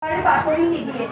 আরে বাকরি নিদিয়ে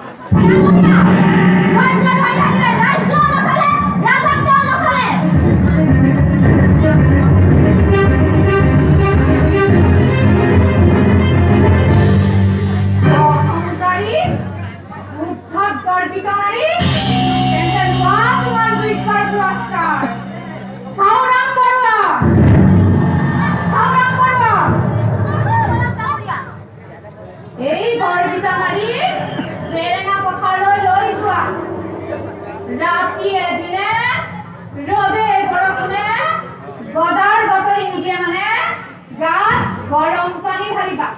গরম পানি ঢালিবা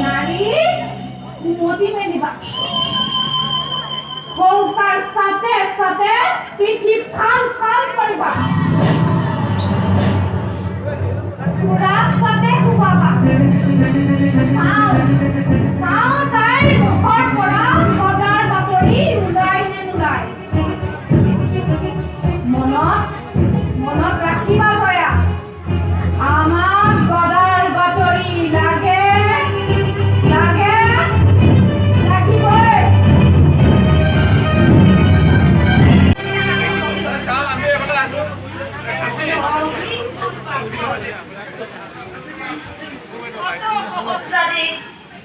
নারী কুমতি মেলিবা কৌকার সাথে সাথে পিঠি ফাল ফাল করিবা সুরাত পাতে কুবাবা সাও সাও তাই মুখৰ পৰা গদাৰ বাতৰি উলাই নে নুলাই মনত ৰাখিবা জয়া আমার গদার বাতরি লাগে লাগে লাগিব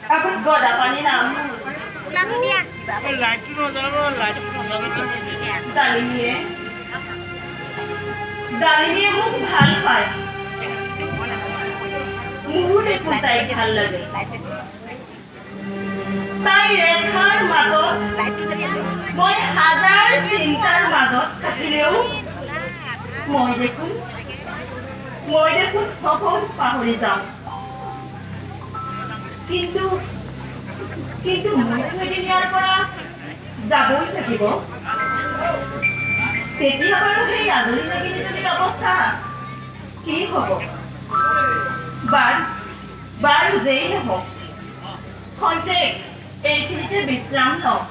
এখন গদা পানি নাম ডালিমিয়ে মোক ভাল পায় মোৰো দেখোন তাইক ভাল লাগে তাই ৰেখাৰ মাজত মই হাজাৰ চিন্তাৰ মাজত থাকিলেও মই দেখোন সকলো পাহৰি যাওঁ কিন্তু মইতো এদিন ইয়াৰ পৰা যাবই লাগিব তেতিয়া বাৰু সেই আজৰি নাগিনীজনীৰ অৱস্থা কি হ'ব বাৰু যেই নহওক খন্তেক এইখিনিতে বিশ্ৰাম লওঁ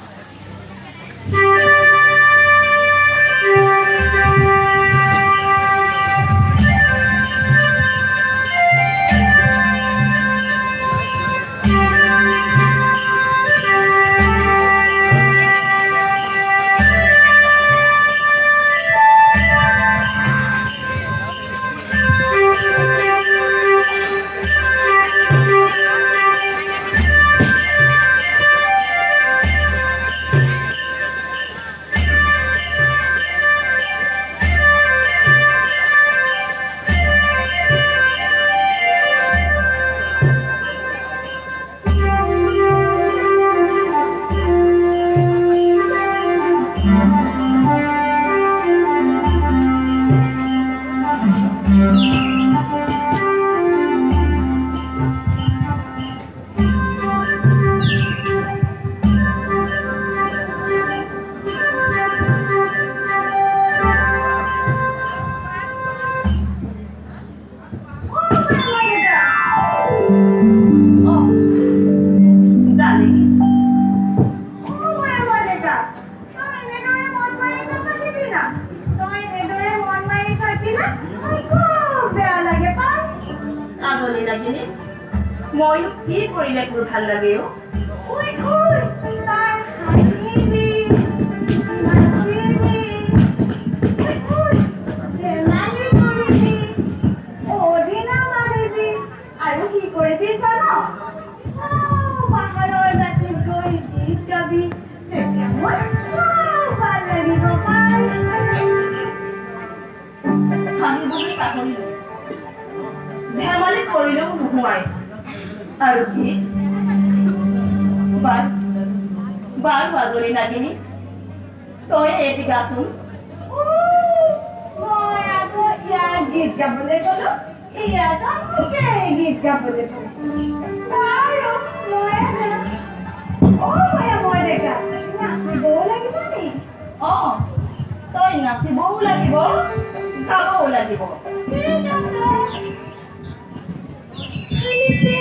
মই কি কৰিলে তোৰ ভাল লাগে আৰু কি কৰিবি জান পাহাৰৰ দাঁতিত গৈ গীত গাবি তেতিয়া মোৰ ভাল লাগিব ধেমালি কৰিলেও নোহোৱাই আৰু কি বাৰু আজৰি নাগিনী তই এটি গাচোন মই আকৌ ইয়াত গীত গাবলৈ গলো ইয়াত মোকে গীত গাবলৈ গলো বাৰু মই দেখা নাচিবও লাগিব নি তই নাচিবও লাগিব গাবও লাগিব ঠিক আছে Hadi se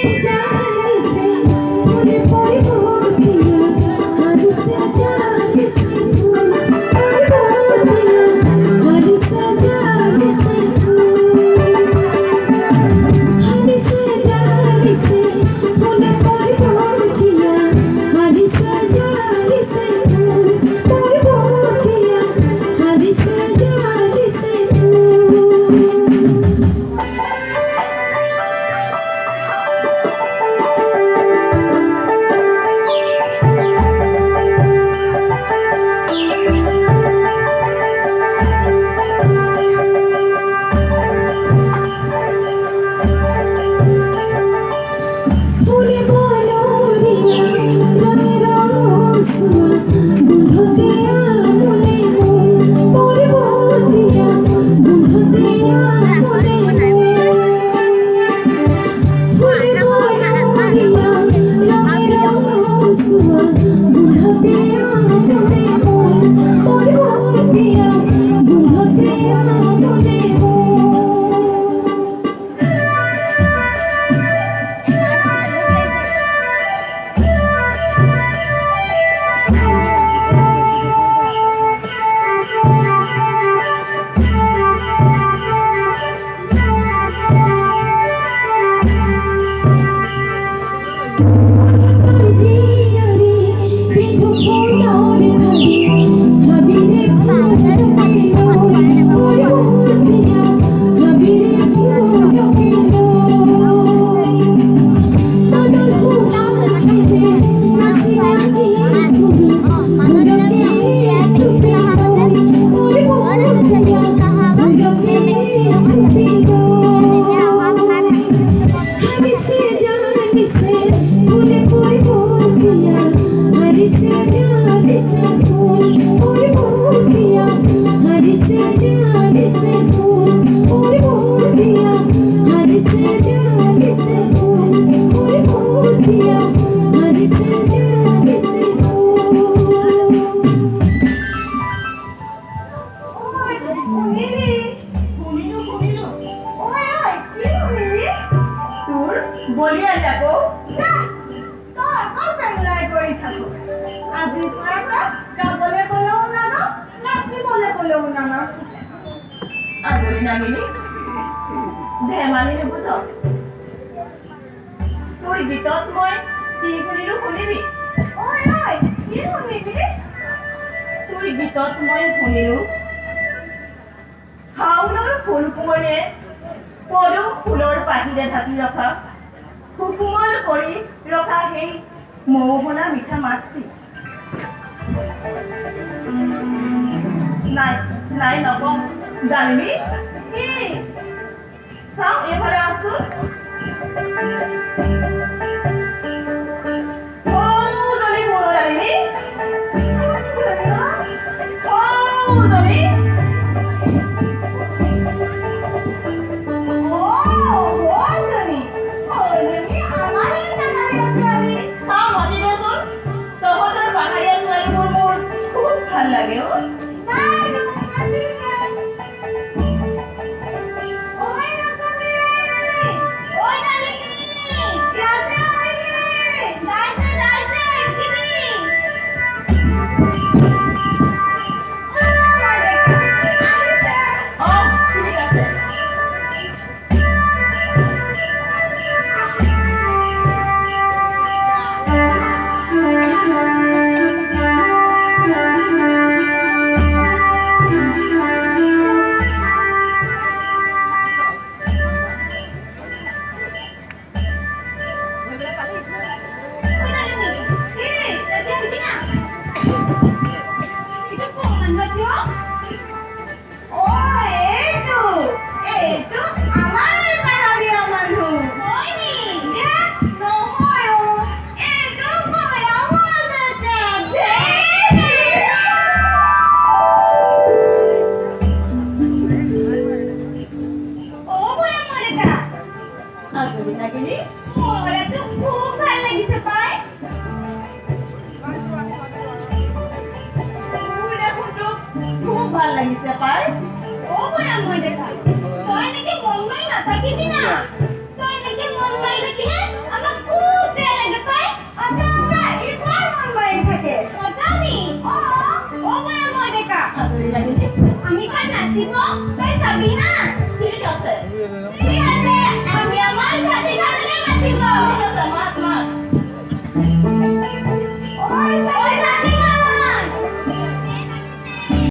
আমি